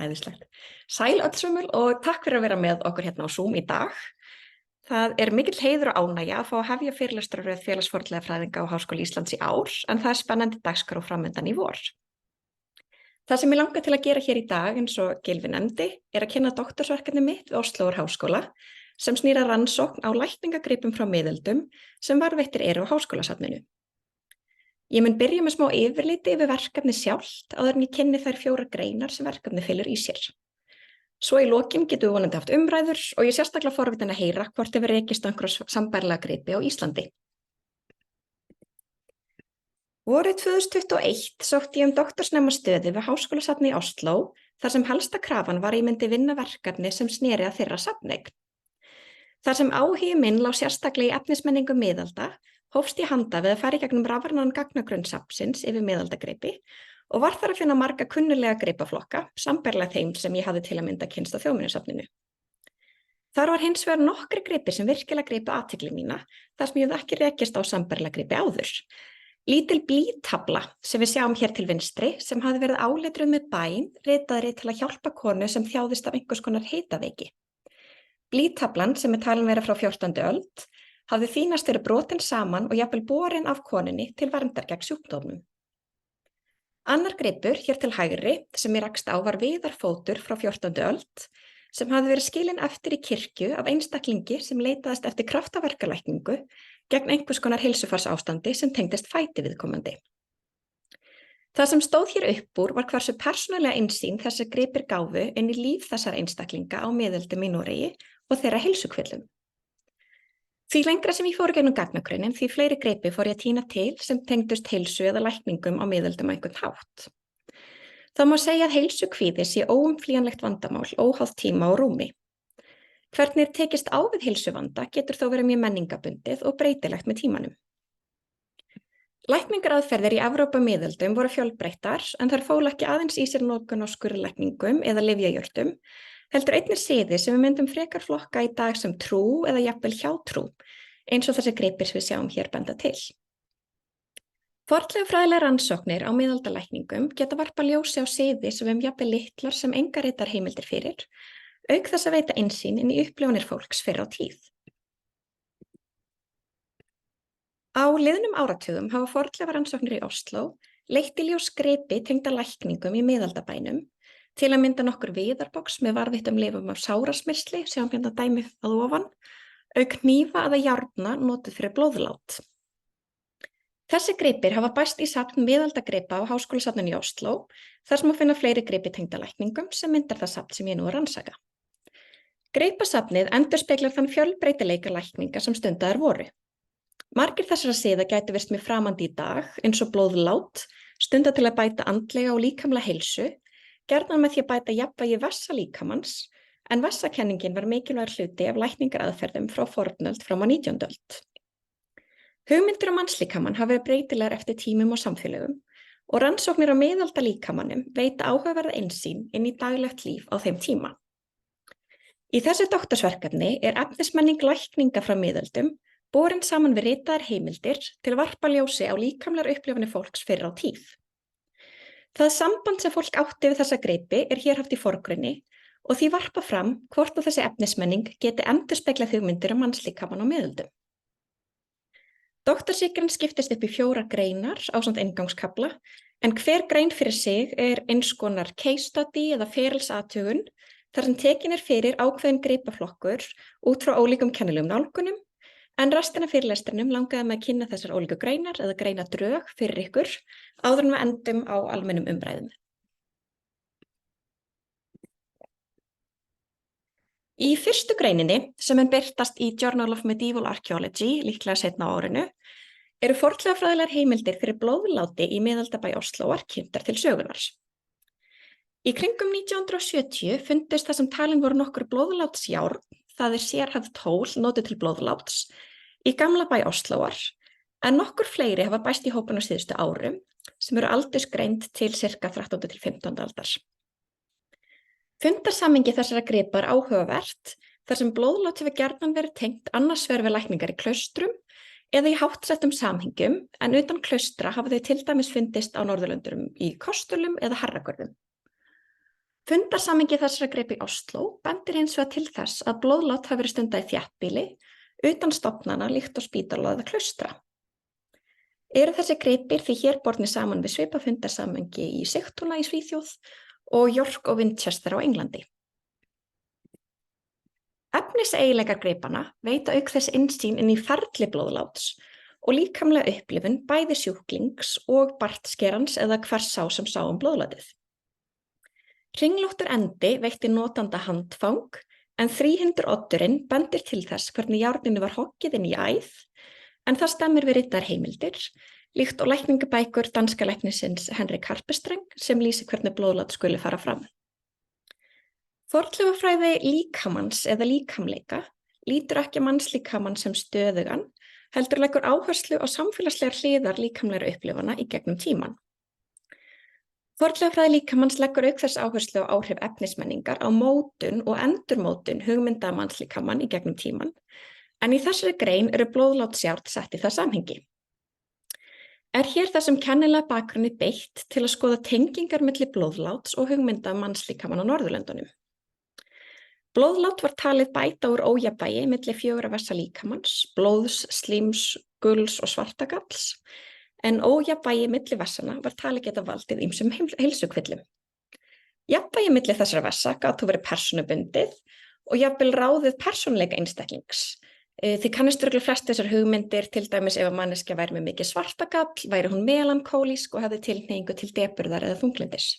Æðislegt. Sæl öllsömmul og takk fyrir að vera með okkur hérna á Zoom í dag. Það mikill heiður og ánægja að fá að hefja fyrirlestraröð félagsfornleifafræðinga á Háskóla Íslands í ár, en það spennandi dagskrá framundan í vor. Það sem ég langar til að gera hér í dag, eins og Gylfi nefndi, að kynna doktorsverkefni mitt við Óslóar Háskóla sem snýr að rannsókn á lækningagripum frá miðöldum sem varðveittir eru á Háskólasafninu. Ég mun byrja með smá yfirliti yfir verkefni sjálft áður en ég kynni þær 4 greinar sem verkefni felur í sér. Svo í lokin getum við vonandi haft umræður og ég sérstaklega forvitin að heyra hvort hefur rekist á einhverja sambærilega gripi á Íslandi. Vorið 2021 sótti ég doktorsnemastöðu við Háskólasafni í Osló þar sem helsta krafan var að ég myndi vinna verkefni sem sneri að þeirra safneign. Þar sem áhugi minn lá sérstaklega í efnismenningu miðalda hófst ég handa við að fara í gegnum rafrænan gagnagrunn safnsins yfir miðaldagripi og var þar að finna marga kunnuglega gripaflokka, sambærilega þeim sem ég hafði til að mynda kynnst á Þjóðminjasafninu. Þar var hins vegar nokkrir gripir sem virkilega gripu athygli mína, þar sem ég hafði ekki rekist á sambærilega gripi áður. Lítil blýtafla sem við sjáum hér til vinstri sem hafði verið áletruð með bæn ritaðri til að hjálpa konu sem þjáðist af einhvers konar hitaveiki. Blýtaflan sem talin vera frá 14. öld hafði þínast verið brotin saman og jafnvel borin af konunni til verndar gegn sjúkdómnum. Annar gripur hér til hægri sem ég rakst á var viðarfótur frá 14. öld sem hafði verið skilinn eftir í kirkju af einstaklingi sem leitaðist eftir kraftaverkalækningu gegn einhvers konar heilsufarsástandi sem tengdist fæti viðkomandi. Það sem stóð hér upp úr var hversu persónulega innsýn þessir gripir gáfu inn í líf þessara einstaklinga á miðöldum í Noregi og þeirra heilsukvillum. Því lengra sem ég fór gegnum gagnagrunnin, því fleiri gripi fór ég að tína til sem tengdust heilsu eða lækningum á miðöldum á einhvern hátt. Það má segja að heilsukvíði sé óumflýjanlegt vandamál, óháð tíma og rúmi. Hvernig tekist á við heilsuvanda getur þó verið mjög menningabundið og breytilegt með tímanum. Lækningaraðferðir í Evrópu á miðöldum voru fjölbreyttar en þær fólu ekki aðeins í sér notkun á skurðlækningum eða lyfjajurtum, heldur einnig siði sem við myndum frekar flokka í dag sem trú eða jafnvel hjátrú, eins og þessi gripir sem við sjáum hér benda til. Fornleifafræðilegar rannsóknir á miðaldalækningum geta varpað ljósi á siði sem við jafnvel litlar sem engar ritarheimildir fyrir, auk þess að veita innsýn inn í upplifanir fólks fyrr á tíð. Á liðnum áratugum hafa fornleifarannsóknir í Osló leitt í ljós gripi tengda lækningum í miðaldabænum, til að mynda nokkur viðarbox með varðveittum lyfum af sárasmyrsli, sjáum hérna dæmi að ofan, auk hnífa eða járna notuð fyrir blóðlát. Þessi gripir hafa bæst í safn miðaldagripa á Háskólasafninu í Osló, þar sem að finna fleiri gripi tengda lækningum sem myndar það safn sem ég nú rannsaka. Gripasafnið endurspeglar þann fjölbreytileika lækninga sem stundaðar voru. Margir þessara siða gætu virst mjög framandi í dag, eins og blóðlát, stundað til að bæta andlega og líkamlega heilsu, gjarnan með því að bæta jafnvægi vessa líkamans, en vessakenningin var mikilvægur hluti af lækningaraðferðum frá fornöld fram á 19. öld. Hugmyndir mannslíkamann hafa verið breytilegar eftir tímum og samfélögum og rannsóknir á miðaldalíkamanum veita áhugaverða innsýn inn í daglegt líf á þeim tíma. Í þessu doktorsverkefni efnismenning lækninga frá miðöldum borin saman við ritaðar heimildir til að varpa ljósi á líkamlegar upplifanir fólks fyrr á tíð. Það samband sem fólk átti við þessa gripi hér haft í forgrunni og því varpa fram hvort að þessi efnismenning geti endurspeglað hugmyndir mannslíkamann á miðöldum. Doktorsritgerðin skiptist upp í 4 greinar ásamt inngangskafla, en hver grein fyrir sig eins konar case study eða ferilsathugun þar sem tekin fyrir ákveðin gripaflokkur út frá ólíkum kennilegum nálgunum, en restina fyrirlestrinum langaði með að kynna þessar ólíku greinar eða greinadrög fyrir ykkur áður en við endum á almennum umræðum. Í fyrstu greininni, sem birtast í Journal of Medieval Archaeology, líklega seinna á árinu, eru fornleifafræðilegar heimildir fyrir blóðláti í miðaldabæ Oslóar kynntar til sögunar. Í kringum 1970 fundust það sem talin voru nokkur blóðlátsjárn, það sérhæfð tól notuð til blóðláts, í gamla bæ Oslóar, en nokkur fleiri hafa bæst í hópinn á síðustu árum, sem eru aldursgreind til cirka 13. til 15. aldar. Fundarsamhengi þessara gripa áhugavert, þar sem blóðlát hefur gjarnan verið tengt annars vegar við lækningar í klaustrum eða í háttsettum samhengjum, en utan klaustra hafa þau til dæmis fundist á Norðurlöndum í kostulum eða harragörðum. Fundarsamhengi þessara gripa í Osló bendir hins vegar til þess að blóðlát hafi verið stundað í þéttbýli, utan stofnana líkt á spítala eða klaustra. Eru þessi gripir því hér bornir saman við svipað fundarsamhengi í Sigtuna í Svíþjóð og York og Winchester á Englandi. Efniseiginleikar gripanna veita auk þess innsýn inn í ferli blóðláts og líkamlega upplifun bæði sjúklings og barnskerans eða hvers sá sem sá blóðlátið. Hringlóttur endi veitti notanda handfang en þríhyrndur oddurinn bendir til þess hvernig járninu var hoggið inn í æð, en það stemmir við riddarheimildir, líkt og lækningabækur danska læknisins Henrik Harpestreng sem lýsir hvernig blóðlát skuli fara fram. Fornleifafræði líkamans eða líkamleika lítur ekki mannslíkamann sem stöðugan, heldur leggur áherslu á samfélagslegar hliðar líkamlegra upplifana í gegnum tíman. Fornleifafræði líkamanns leggur auk þess áherslu á áhrif efnismenningar á mótun og endurmótun hugmynda mannslíkamann í gegnum tíman, en í þessari grein eru blóðlátsjárn sett í það samhengi. Er hér þessum kennilega bakgrunni beitt til að skoða tengingar milli blóðláts og hugmynda mannslíkamann á Norðurlöndunum. Blóðlát var talið bæta úr ójafnvægi milli 4 vessa líkamans, blóðs, slíms, gulls og svartagalls, en ójafnvægi milli vessana var talið geta valdið ýmsum heilsukvillum. Jafnvægi milli þessara vessa gat þó verið persónubundið og jafnvel ráðið persónuleika einstaklings. Þið kannist örugglega flest þessar hugmyndir, til dæmis ef manneskja væri með mikið svartagall, væri hún melankólísk og hefði tilhneigingu til depurðar eða þunglyndis.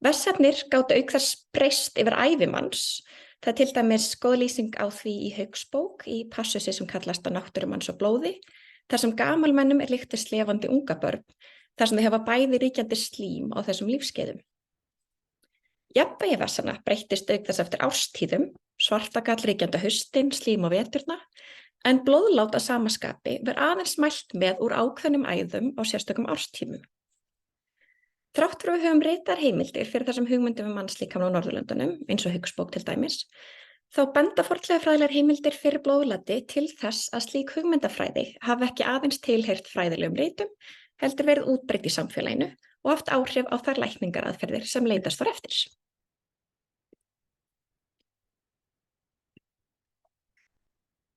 Vessarnir gátu auk þess breyst yfir ævi manns. Það er til dæmis góð lýsing á því í Hauksbók í passusi sem kallast á náttúru manns og blóði, þar sem gamalmennum er líkt við slefandi ungabörn, þar sem þau hafa bæði ríkjandi slím á þessum lífskeiðum. Jafnvægi vessana breyttist auk þess eftir árstíðum, svartagall ríkjandi haustin, slím á veturna, en blóðlát að sama skapi var aðeins mælt með úr ákveðnum æðum á sérstökum árstímum. Þrátt fyrir að við höfum ritar heimildir fyrir þessum hugmyndum mannslíkamann á Norðurlöndunum, eins og Hauksbók til dæmis, þá benda fornleifafræðilegar heimildir fyrir blóðláti til þess að slík hugmyndafræði hafi ekki aðeins tilheyrt fræðilegum ritum, heldur verið útbreidd í samfélaginu og haft áhrif á þær lækningaraðferðir sem leitast var eftir.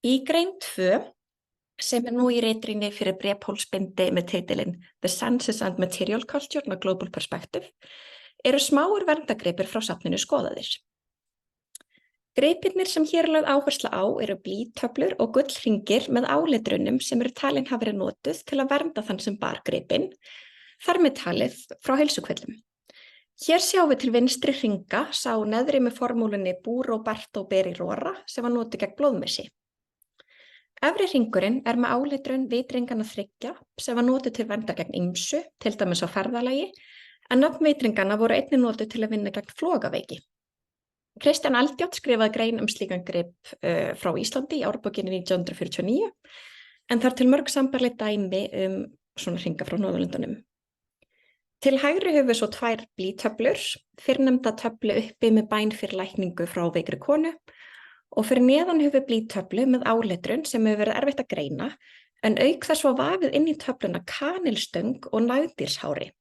Í grein 2, sem er nú í ritrýni fyrir bréfpólsbindi með titilinn The Senses and Material Culture on a Global Perspective, eru smáir verndargripir frá safninu skoðaðir. Gripirnir sem hér er lögð áhersla á eru blýtöflur og gullhringir með áletrunum sem eru talin hafa verið notuð til að vernda þann sem bar gripinn, þar með talið frá heilsukvillum. Hér sjáum við til vinstri hringa sá neðri með formúlunni Buro Berto Beri Rora sem var notuð gegn blóðmissi. Efri hringurinn er með áletrun vitringanna 3 sem var notuð til verndar gegn ýmsu, til dæmis á ferðalagi, en nöfn vitringanna voru einnig notuð til að vinna gegn flogaveiki. Kristján Eldjárn skrifaði grein slíkan grip frá Íslandi í árbókinni 1949, en þar til mörg sambærileg dæmi svona hringa frá Norðurlöndunum. Til hægri höfum við svo 2 blýtöflur, fyrrnefnda töflu uppi með bæn fyrir lækningu frá veikri konu, og fyrir neðan höfum við blýtöflu með áletrun sem hefur verið erfitt að greina, en auk þess var vafið inn í töfluna kanilstöng og nagdýrshári.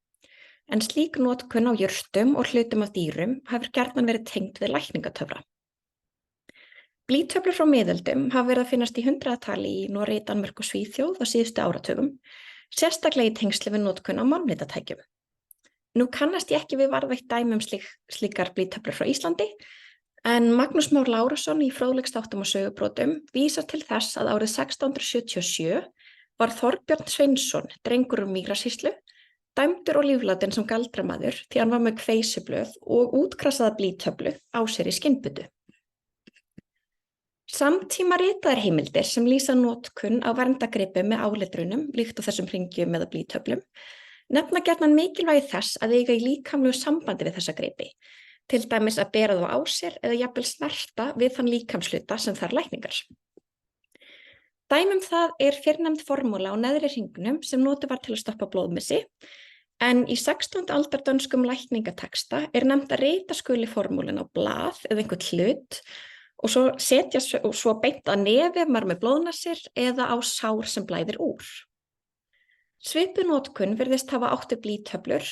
En slík notkun á jurtum og hlutum af dýrum hefur gjarnan verið tengd við lækningatöfra. Blýtöflur frá miðöldum hafa verið að finnast í 100-tali í Noregi, Danmörku og Svíþjóð á síðustu áratugum, sérstaklega í tengsli við notkun á málmlitatækjum. Nú kannast ég ekki við varðveitt dæmi slíkar blýtöflur frá Íslandi, en Magnús Már Lárusson í fróðleiksþáttum og sögubrotum vísar til þess að árið 1677 var Þorbjörn Sveinsson, drengur úr Mýrasýslu, dæmdur og líflátin sem galdramaður því hann var með kveiseblöð og útkrasaða blýtöflu á sér í skinnbutu. Samtíma ritaðar heimildir sem lýsa notkun á verndargripum með áletrunum, líkt á þessum hringjum eða blýtöflum, nefna gjarnan mikilvægi þess að eiga í líkamlegu sambandi við þessa gripi, til dæmis að bera þá á sér eða jafnvel snerta við þann líkamshluta sem þarf lækningar. Dæmi það er fyrrnefnd formúla á neðri hringnum sem notuð var til að stoppa blóðmissi, en í 16. aldar dönskum lækningateksta er nefnt að rita skuli formúlin á blað eða einhvern hlut og svo setja svo beint að nefi ef maður með blóðnasir eða á sár sem blæðir úr. Svipuð notkun virðist hafa átt við blýtöflur,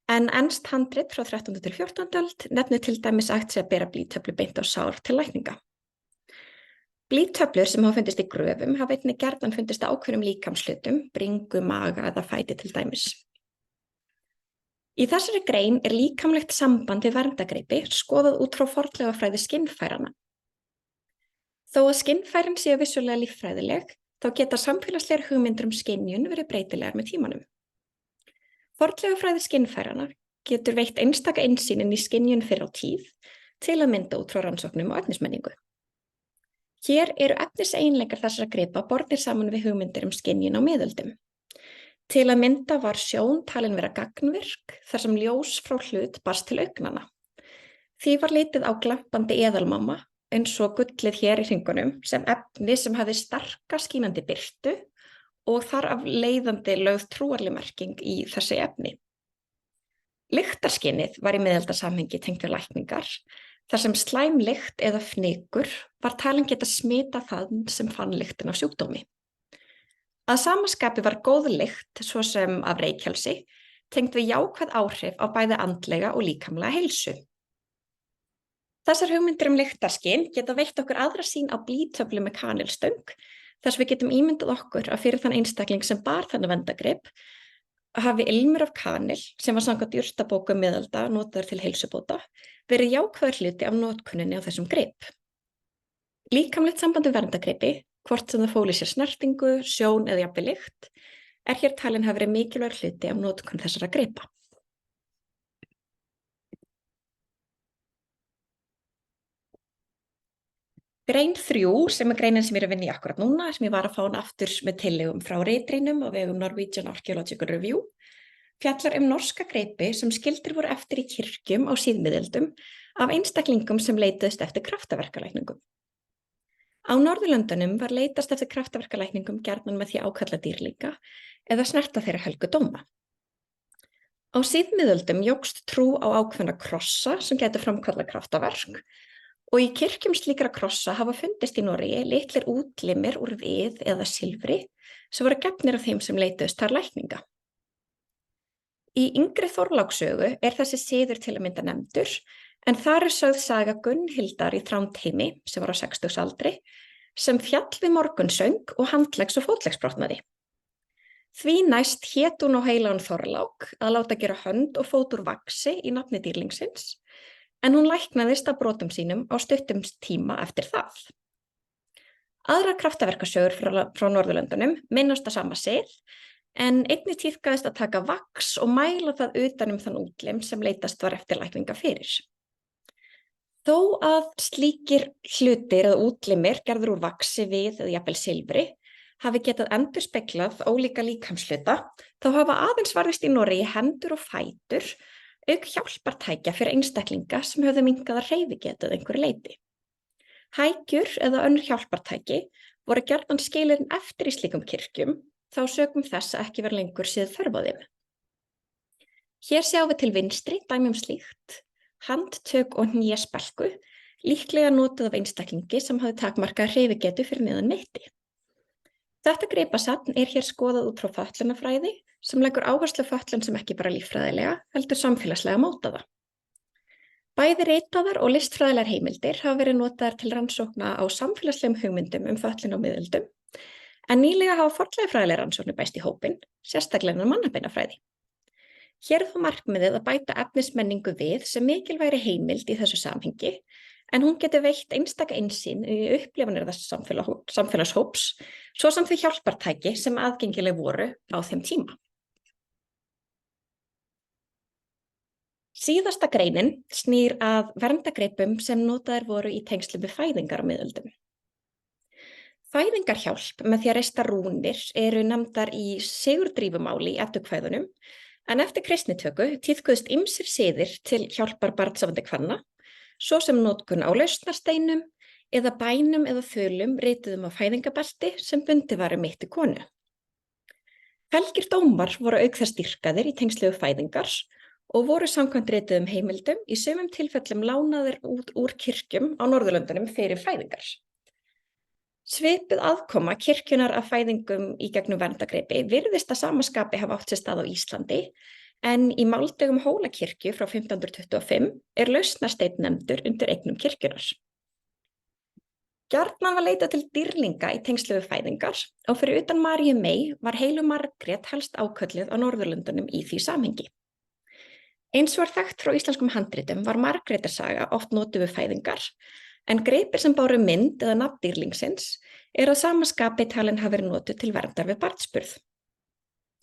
En enskt handrit frá 13. til 14. öld nefnir til dæmis hægt sé að bera blýtöflu beint á sár til lækninga. Blýtöflur sem hafa fundist í gröfum hafa einnig gjarnan fundist á ákveðnum líkamshlutum, bringu, maga eða fæti til dæmis. Í þessari grein er líkamlegt samband við verndagreipi skoðað út frá fornleifafræði skynfæranna. Þó að skynfærin séu vissulega líffræðileg, þá geta samfélagslegar hugmyndir skynjun verið breytilegar með tímanum. Fornleifafræði skynfæranna getur veitt einstaka innsýn inn í skynjun fyrr á tíð, til að mynda út frá rannsóknum og efnismenningu. Hér eru efniseiginleikar þessara gripa bornir saman við hugmyndir skynjun á miðöldum. Til að mynda var sjón talin vera gagnvirk þar sem ljós frá hlut barst til augnanna. Því var litið á glampandi eðalmamma, eins og gullið hér í hringunum, sem efni sem hafði sterka skínandi birtu og þar af leiðandi lögð trúarleg merking í þessi efni. Lyktarskynið var í miðaldasamhengi tengt við lækningar, þar sem slæm lykt eða fnykur var talin geta smita þann sem fann lyktin af sjúkdómi. Að sama skapi var góð lykt, svo sem af reykjelsi, tengt við jákvæð áhrif á bæði andlega og líkamlega heilsu. Þessar hugmyndir lyktarskyn geta veitt okkur aðra sýn á blýtöflu með kanilstöng, þess við getum ímyndað okkur að fyrir þann einstakling sem bar þennan verndargrip hafi ilmur af kanil, sem var samkvæmt jurtabókum miðalda notaður til heilsubóta, verið jákvæður hluti af notkuninni á þessum grip. Líkamlegt samband við verndargripi, hvort sem það fól í sér snertingu, sjón eða jafnvel lykt, er hér talin hafa verið mikilvægur hluti af notkun þessara gripa. Grein 3, sem er greinin sem ég er að vinna í akkurat núna, sem ég var að fá hann aftur með tillögum frá ritrýnum á vegum Norwegian Archaeological Review, fjallar norska gripi sem skildir voru eftir í kirkjum á síðmiðöldum af einstaklingum sem leituðust eftir kraftaverkalækningum. Á Norðurlöndunum var leitast eftir kraftaverkalækningum gjarnan með því að ákalla dýrlinga eða snerta þeirra helgu dóma. Á síðmiðöldum jókst trú á ákveðna krossa sem gætu framkallað kraftaverk og í kirkjum slíkra krossa hafa fundist í Noregi litlir útlimir úr við eða silfri sem voru gefnir af þeim sem leituðust þar lækninga. Í yngri Þorlákssögu er þessi siður til að mynda nefndur, en þar er sögð saga Gunnhildar í Þrándheimi, sem var á 60 aldri, sem fjall við morgunsöng og handleggs- og fótleggsbrotnaði. Því næst hét hún á heilagan Þorlák að láta gera hönd og fót úr vaxi í nafni dýrlingsins, en hún læknaðist af brotum sínum á stuttum tíma eftir það. Aðrar kraftaverkasögur frá Norðurlöndunum minnast á sama sið, en einnig tíðkaðist að taka vax og mæla það utan þann útlim sem leitast var eftir lækninga fyrir. Þó að slíkir hlutir eða útlimir gerður úr vaxi við eða jafnvel silfri hafi getað endurspeglað ólíka líkamshluta, þá hafa aðeins varðist í Noregi hendur og fætur auk hjálpartækja fyrir einstaklinga sem höfðu minnkaða hreyfigetu að einhverju leyti. Hækjur eða önnur hjálpartæki voru gjarnan skilin eftir í slíkum kirkjum, þá sögum þess að ekki vera lengur séð þörf á þeim. Hér sjáum við til vinstri dæmi slíkt, handtök og hnésbelku, líklega notað af einstaklingi sem hafði takmarkað hreyfigetu fyrir neðan mitti. Þetta gripasafn er hér skoðað út frá fötlunarfræði sem leggur áherslu á fötlun sem ekki bara líffræðilega, heldur samfélagslega mótaða. Bæði ritaðar og listfræðilegar heimildir hafa verið notaðar til rannsókna á samfélagslegum hugmyndum fötlun á miðöldum, en nýlega hafa fornleifafræðilegar rannsóknir bæst í hópinn, sérstaklega mannabeinafræði. Hér er þó markmiðið að bæta efnismenningu við sem mikilvægri heimild í þessu samhengi, en hún getur veitt einstaka innsýn í upplifanir þess samfélagshóps, svo sem þau hjálpartæki sem aðgengileg voru á þeim tíma. Síðasta greinin snýr að verndargripum sem notaðir voru í tengslum við fæðingar á miðöldum. Fæðingarhjálp með því að reista rúnir eru nefndar í sigurdrífumáli í eddukvæðunum, en eftir kristnitöku tíðkuðust ýmsir siðir til hjálpar barnsafandi kvenna, svo sem notkun á lausnarsteinum eða bænum eða þölum rituðum á fæðingabelti sem bundið var mitt í konu. Helgir dómar voru auk þess dýrkaðir í tengslu við fæðingar og voru samkvæmt rituðum heimildum í sumum tilfellum lánaðir út úr kirkjum á Norðurlöndunum fyrir fæðingar. Svipuð aðkoma kirkjunar að fæðingum í gegnum verndargripi virðist að sama skapi hafa átt sér stað á Íslandi, en í máldögum Hólakirkju frá 1525 er lausnarsteinn nefndur undir eignum kirkjunnar. Gjarnan var leitað til dýrlinga í tengslu við fæðingar og fyrir utan Maríu mey var heilu Margrét helst ákölluð á Norðurlöndunum í því samhengi. Eins var þekkt frá íslenskum handritum var Margrétarsaga oft notuð við fæðingar, en gripir sem báru mynd eða nafn dýrlingsins að sama skapi talin hafa verið notuð til verndar við barnsburð.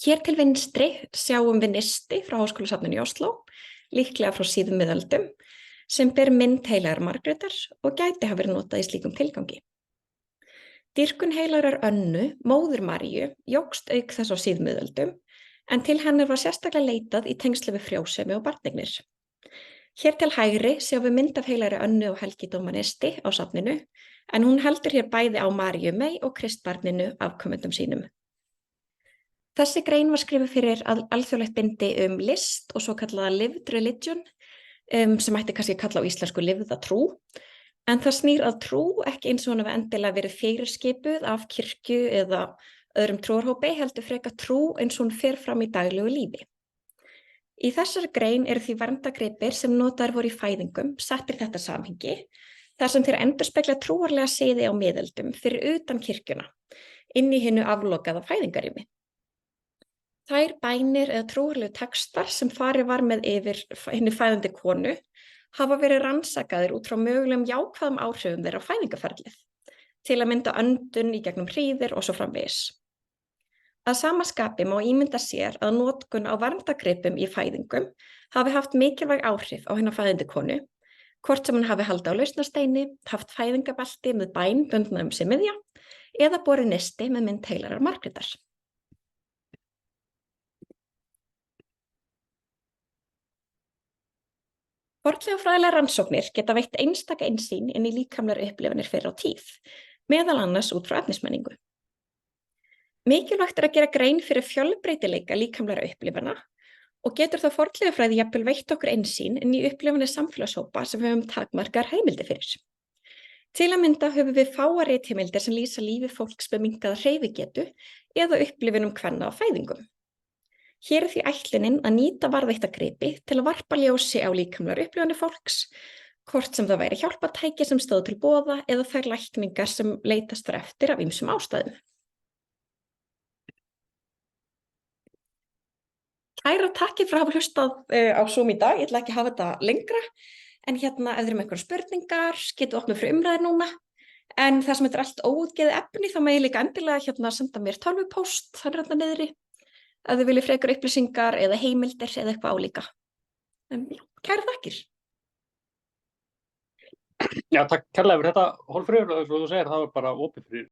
Hér til vinstri sjáum við nisti frá Háskólasafninu í Osló, líklega frá síðmiðöldum, sem ber mynd heilagar Margrétar og gæti hafa verið notað í slíkum tilgangi. Dýrkun heilagrar Önnu, móður Maríu, jókst auk þess á síðmiðöldum, en til hennar var sérstaklega leitað í tengslu við frjósemi og barneignir. Hér til hægri sjáum við mynd af heilagri Önnu og helgidóma nisti á safninu, en hún heldur hér bæði á Maríu mey og Kristbarninu afkomendum sínum. Þessi grein var skrifuð fyrir alþjóðlegt bindi list og svo kallaða lived religion, sem mætti kannski kalla á íslensku lifða trú, en það snýr að trú ekki eins og hún hafi endilega verið fyrirskipuð af kirkju eða öðrum trúarhópi, heldur frekar trú eins og hún fer fram í daglegu lífi. Í þessari grein eru því verndargripir sem notaðir voru í fæðingum settir í þetta samhengi, þar sem þeir endurspegla trúarlega siði á miðöldum fyrir utan kirkjuna, inn í hinu aflokaða fæðingarými. Þær bænir eða trúarlegu textar sem farið var með yfir hinni fæðandi konu hafa verið rannsakaðir út frá mögulegum jákvæðum áhrifum þeirra á fæðingarferlið, til að mynda öndun í gegnum hríðir og svo framvegis. Að sama skapi má ímynda sér að notkun á verndargripum í fæðingum hafi haft mikilvæg áhrif á hina fæðandi konu, hvort sem hún hafi haldið á lausnarsteini, haft fæðingabelti með bæn bundna sig miðja eða borið nisti með mynd heilagrar Margrétar. Fornleifafræðilegar rannsóknir geta veitt einstaka innsýn inn í líkamlegar upplifanir fyrr á tíð, meðal annars út frá efnismenningu. Mikilvægt að gera grein fyrir fjölbreytileika líkamlegra upplifana og getur þá fornleifafræði jafnvel veitt okkur innsýn inn í upplifanir samfélagshópa sem við höfum takmarkaðar heimildir fyrir. Til að mynda höfum við fáar ritheimildir sem lýsa lífi fólks með minnkaða hreyfigetu eða upplifunum kvenna á fæðingum. Hér því ætlunin að nýta varðveitta gripi til að varpa ljósi á líkamlegar upplifanir fólks, hvort sem það væri hjálpartæki sem stóð til boða eða þær lækningar sem leitast var eftir af ýmsum ástæðum. Kærar þakkir fyrir að hafa hlustað á Zoom í dag, ég ætla ekki að hafa þetta lengra, en ef þeir eru með einhverjar spurningar, getum opnað fyrir umræður núna, en það sem þetta allt óútgeðið efni, þá megi líka endilega senda mér tölvupóst, það er þarna niðri, að þið viljið frekar upplýsingar eða heimildir eða eitthvað álíka. Kærar þakkir. Já, takk kærlega fyrir þetta, Hólmfríður, og eins og þú segir, það var bara opið fyrir